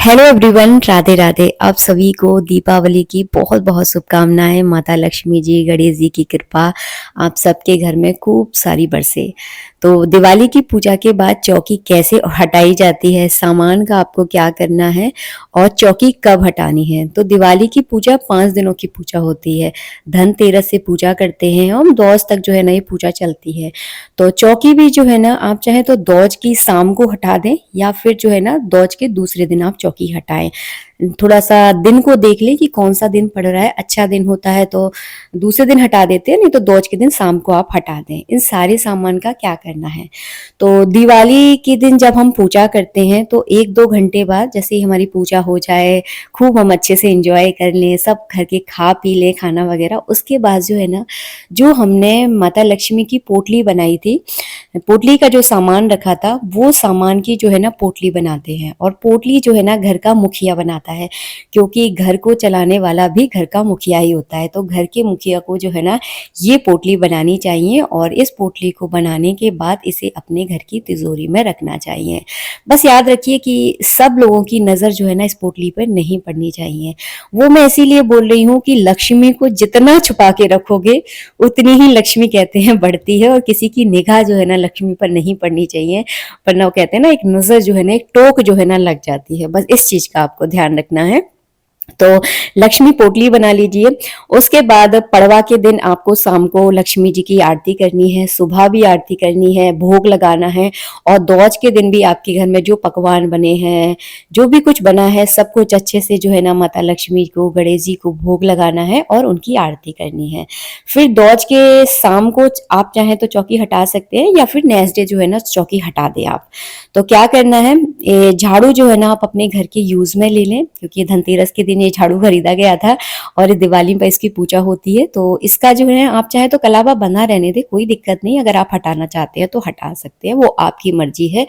Hello everyone, Radhe Radhe. आप सभी को दीपावली की बहुत बहुत शुभकामनाएं। माता लक्ष्मी जी, गणेश जी की कृपा आप सबके घर में खूब सारी बरसे। तो दिवाली की पूजा के बाद चौकी कैसे हटाई जाती है, सामान का आपको क्या करना है और चौकी कब हटानी है। तो दिवाली की पूजा 5 दिनों की पूजा होती है। धनतेरस से पूजा करते हैं हम, दौज तक जो है ना ये पूजा चलती है। तो चौकी भी जो है ना, आप चाहे तो दौज की शाम को हटा दें या फिर जो है ना दौज के दूसरे दिन आप चौकी हटाएं। थोड़ा सा दिन को देख लें कि कौन सा दिन पड़ रहा है। अच्छा दिन होता है तो दूसरे दिन हटा देते हैं, नहीं तो दौज के दिन शाम को आप हटा दें। इन सारे सामान का क्या करना है, तो दिवाली के दिन जब हम पूजा करते हैं तो 1-2 घंटे बाद जैसे ही हमारी पूजा हो जाए, खूब हम अच्छे से एंजॉय कर लें, सब घर के खा पी लें खाना वगैरह, उसके बाद जो है ना, जो हमने माता लक्ष्मी की पोटली बनाई थी, पोटली का जो सामान रखा था वो सामान की जो है ना पोटली बनाते हैं। और पोटली जो है ना घर का मुखिया बनाता है, क्योंकि घर को चलाने वाला भी घर का मुखिया ही होता है। तो घर के मुखिया को जो है ना ये पोटली बनानी चाहिए और इस पोटली को बनाने के बाद इसे अपने घर की तिजोरी में रखना चाहिए। बस याद रखिए कि सब लोगों की नज़र जो है ना इस पोटली पर नहीं पड़नी चाहिए। वो मैं इसीलिए बोल रही हूँ कि लक्ष्मी को जितना छुपा के रखोगे उतनी ही लक्ष्मी कहते हैं बढ़ती है, और किसी की निगाह जो है ना लक्ष्मी पर नहीं पड़नी चाहिए, वरना वो कहते हैं ना एक नजर जो है ना, एक टोक जो है ना लग जाती है। बस इस चीज का आपको ध्यान रखना है। तो लक्ष्मी पोटली बना लीजिए। उसके बाद पड़वा के दिन आपको शाम को लक्ष्मी जी की आरती करनी है, सुबह भी आरती करनी है, भोग लगाना है। और दौज के दिन भी आपके घर में जो पकवान बने हैं, जो भी कुछ बना है, सब कुछ अच्छे से जो है ना माता लक्ष्मी को, गणेश जी को भोग लगाना है और उनकी आरती करनी है। फिर दौज के शाम को आप चाहें तो चौकी हटा सकते हैं या फिर नेक्स्ट डे जो है ना चौकी हटा दें आप। तो क्या करना है, झाड़ू जो है ना आप अपने घर के यूज में ले लें, क्योंकि धनतेरस के दिन ये झाड़ू खरीदा गया था और दिवाली पर इसकी पूजा होती है। तो इसका जो है आप चाहे तो कलावा बना रहने दे, कोई दिक्कत नहीं। अगर आप हटाना चाहते हैं तो हटा सकते हैं, वो आपकी मर्जी है।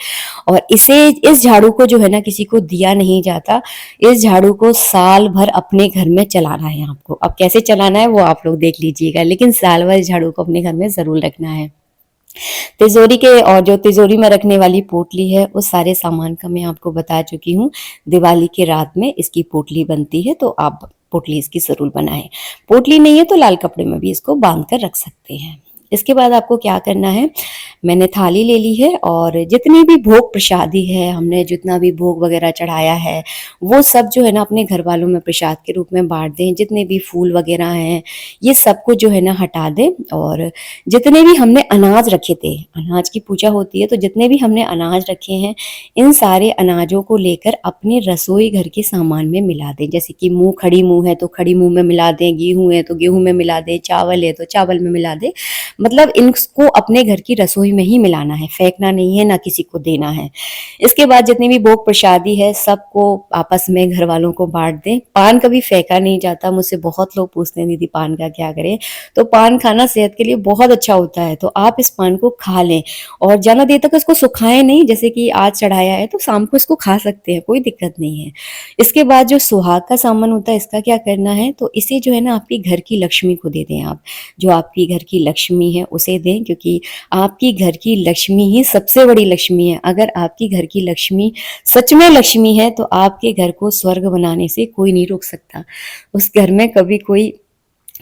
और इस झाड़ू को जो है ना किसी को दिया नहीं जाता। इस झाड़ू को साल भर अपने घर में चलाना है आपको। अब कैसे चलाना है वो आप लोग देख लीजिएगा, लेकिन साल भर इस झाड़ू को अपने घर में जरूर रखना है। तिजोरी के और जो तिजोरी में रखने वाली पोटली है उस सारे सामान का मैं आपको बता चुकी हूँ। दिवाली के रात में इसकी पोटली बनती है, तो आप पोटली इसकी जरूर बनाएं। पोटली नहीं है तो लाल कपड़े में भी इसको बांध कर रख सकते हैं। इसके बाद आपको क्या करना है, मैंने थाली ले ली है और जितनी भी भोग प्रसादी है, हमने जितना भी भोग वगैरह चढ़ाया है वो सब जो है ना अपने घर वालों में प्रसाद के रूप में बांट दें। जितने भी फूल वगैरह हैं ये सब कुछ जो है ना हटा दें। और जितने भी हमने अनाज रखे थे, अनाज की पूजा होती है तो जितने भी हमने अनाज रखे हैं इन सारे अनाजों को लेकर अपने रसोई घर के सामान में मिला दें। जैसे कि मूंग, खड़ी मूंग है तो खड़ी मूंग में मिला दें, गेहूं है तो गेहूं में मिला दें, चावल है तो चावल में मिला दें। मतलब इनको अपने घर की रसोई में ही मिलाना है, फेंकना नहीं है, ना किसी को देना है। इसके बाद जितनी भी भोग प्रसादी है सबको आपस में घर वालों को बांट दें। पान कभी फेंका नहीं जाता। मुझसे बहुत लोग पूछते हैं दीदी पान का क्या करें, तो पान खाना सेहत के लिए बहुत अच्छा होता है। तो आप इस पान को खा लें और ज्यादा देर तक इसको सुखाएं नहीं। जैसे कि आज चढ़ाया है तो शाम को इसको खा सकते हैं, कोई दिक्कत नहीं है। इसके बाद जो सुहाग का सामान होता है इसका क्या करना है, तो इसे जो है ना आपकी घर की लक्ष्मी को दे दें आप। जो आपकी घर की लक्ष्मी है उसे दें, क्योंकि आपकी घर की लक्ष्मी ही सबसे बड़ी लक्ष्मी है। अगर आपकी घर की लक्ष्मी सच में लक्ष्मी है तो आपके घर को स्वर्ग बनाने से कोई नहीं रोक सकता। उस घर में कभी कोई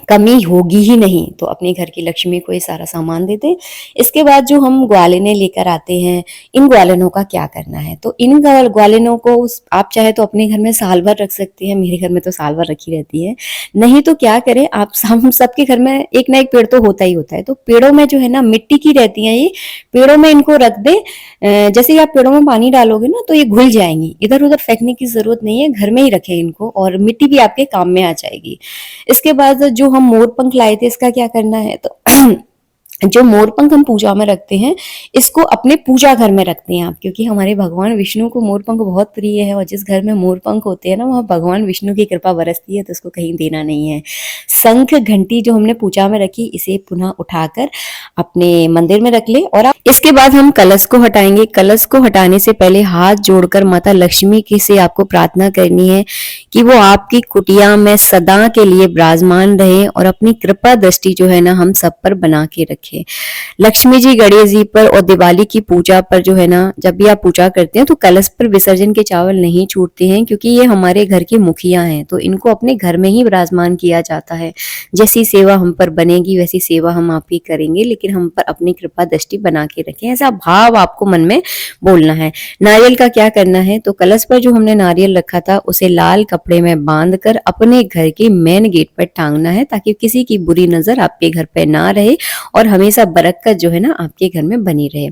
कमी होगी ही नहीं। तो अपने घर की लक्ष्मी को ये सारा सामान दे दें। इसके बाद जो हम ग्वालिनें लेकर आते हैं, इन ग्वालिनों का क्या करना है, तो इन ग्वालिनों को आप चाहे तो अपने घर में साल भर रख सकते हैं। मेरे घर में तो साल भर रखी रहती है। नहीं तो क्या करें आप, हम सबके घर में एक ना एक पेड़ तो होता ही होता है। तो पेड़ों में जो है ना मिट्टी की रहती है, ये पेड़ों में इनको रख दे। जैसे ही आप पेड़ों में पानी डालोगे ना तो ये घुल जाएंगी। इधर उधर फेंकने की जरूरत नहीं है, घर में ही रखें इनको और मिट्टी भी आपके काम में आ जाएगी। इसके बाद जो हम मोर पंख लाए थे इसका क्या करना है, तो जो मोर पंख हम पूजा में रखते हैं इसको अपने पूजा घर में रखते हैं आप, क्योंकि हमारे भगवान विष्णु को मोर पंख बहुत प्रिय है। और जिस घर में मोर पंख होते हैं ना वहाँ भगवान विष्णु की कृपा बरसती है, तो उसको कहीं देना नहीं है। शंख घंटी जो हमने पूजा में रखी इसे पुनः उठाकर अपने मंदिर में रख ले। और इसके बाद हम कलश को हटाएंगे। कलश को हटाने से पहले हाथ जोड़कर माता लक्ष्मी की से आपको प्रार्थना करनी है कि वो आपकी कुटिया में सदा के लिए विराजमान रहे और अपनी कृपा दृष्टि जो है ना हम सब पर बना के रखे। लक्ष्मी जी, गणेश जी पर और दिवाली की पूजा पर जो है ना, जब भी आप पूजा करते हैं तो कलश पर विसर्जन के चावल नहीं छूटते हैं, क्योंकि ये हमारे घर की मुखिया हैं, तो इनको अपने घर में ही विराजमान किया जाता है। जैसी सेवा हम पर बनेगी वैसी सेवा हम आपकी करेंगे, लेकिन हम पर अपनी कृपा दृष्टि बना के रखें, ऐसा भाव आपको मन में बोलना है। नारियल का क्या करना है, तो कलश पर जो हमने नारियल रखा था उसे लाल कपड़े में बांध कर अपने घर के मेन गेट पर टांगना है, ताकि किसी की बुरी नजर आपके घर पे ना रहे और हमेशा बरकत जो है ना आपके घर में बनी रहे।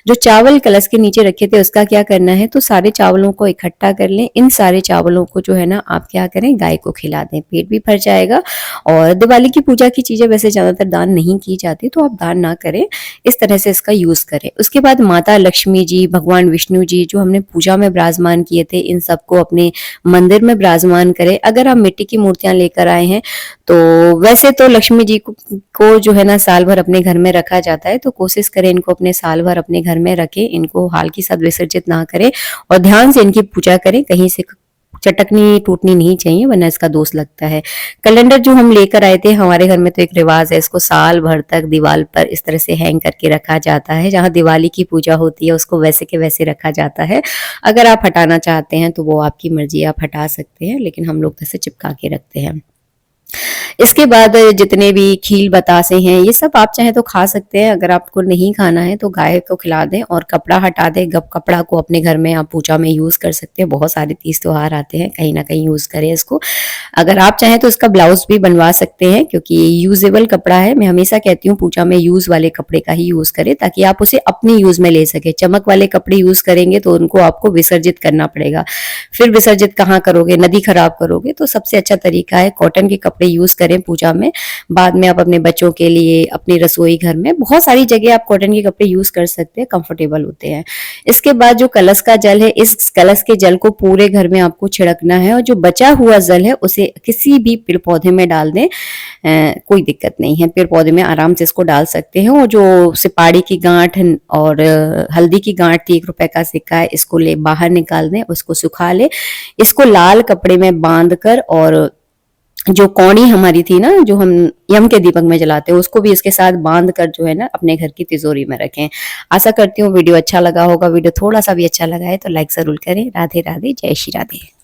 जो चावल कलश के नीचे रखे थे उसका क्या करना है, तो सारे चावलों को इकट्ठा कर लें। इन सारे चावलों को जो है ना आप क्या करें, गाय को खिला दें, पेट भी भर जाएगा। और दिवाली की पूजा की चीजें वैसे ज्यादातर दान नहीं की जाती, तो आप दान ना करें, इस तरह से इसका यूज करें। उसके बाद माता लक्ष्मी जी, भगवान विष्णु जी जो हमने पूजा में विराजमान किए थे, इन सबको अपने मंदिर में विराजमान करें। अगर आप मिट्टी की मूर्तियां लेकर आए हैं तो वैसे तो लक्ष्मी जी को जो है ना साल भर अपने घर में रखा जाता है, तो कोशिश करें इनको अपने साल भर अपने घर में रखें, इनको हाल के साथ विसर्जित ना करें और ध्यान से इनकी पूजा करें। कहीं से चटकनी टूटनी नहीं चाहिए, वरना इसका दोष लगता है। कैलेंडर जो हम लेकर आए थे, हमारे घर में तो एक रिवाज है, इसको साल भर तक दीवार पर इस तरह से हैंग करके रखा जाता है। जहां दिवाली की पूजा होती है उसको वैसे के वैसे रखा जाता है। अगर आप हटाना चाहते हैं तो वो आपकी मर्जी, आप हटा सकते हैं, लेकिन हम लोग तो इसे चिपका के रखते हैं। इसके बाद जितने भी खील बतासे हैं ये सब आप चाहे तो खा सकते हैं, अगर आपको नहीं खाना है तो गाय को खिला दें और कपड़ा हटा दें। कपड़ा को अपने घर में आप पूजा में यूज कर सकते हैं, बहुत सारे तीज त्योहार आते हैं, कहीं ना कहीं यूज करें इसको। अगर आप चाहें तो इसका ब्लाउज भी बनवा सकते हैं, क्योंकि ये यूजेबल कपड़ा है। मैं हमेशा कहती हूँ पूजा में यूज वाले कपड़े का ही यूज करें, ताकि आप उसे अपनी यूज में ले सके। चमक वाले कपड़े यूज करेंगे तो उनको आपको विसर्जित करना पड़ेगा, फिर विसर्जित कहाँ करोगे, नदी खराब करोगे। तो सबसे अच्छा तरीका है कॉटन के कपड़े यूज करें पूजा में। बाद में आप अपने बच्चों के लिए, अपनी रसोई घर में, बहुत सारी जगह आप कॉटन के कपड़े यूज कर सकते हैं, कंफर्टेबल होते हैं। इसके बाद जो कलश का जल है, इस कलश के जल को पूरे घर में आपको छिड़कना है और जो बचा हुआ जल है उसे किसी भी पेड़ पौधे में डाल दें। कोई दिक्कत नहीं है, पेड़ पौधे में आराम से इसको डाल सकते हैं। और जो सिपाड़ी की गांठ और हल्दी की गांठ थी, 1 रुपए का सिक्का है, इसको ले बाहर निकाल दें, उसको सुखा ले। इसको लाल कपड़े में बांध कर, और जो कौड़ी हमारी थी ना जो हम यम के दीपक में जलाते हैं, उसको भी इसके साथ बांध कर जो है ना अपने घर की तिजोरी में रखें। आशा करती हूँ वीडियो अच्छा लगा होगा। वीडियो थोड़ा सा भी अच्छा लगा है तो लाइक जरूर करें। राधे राधे, जय श्री राधे।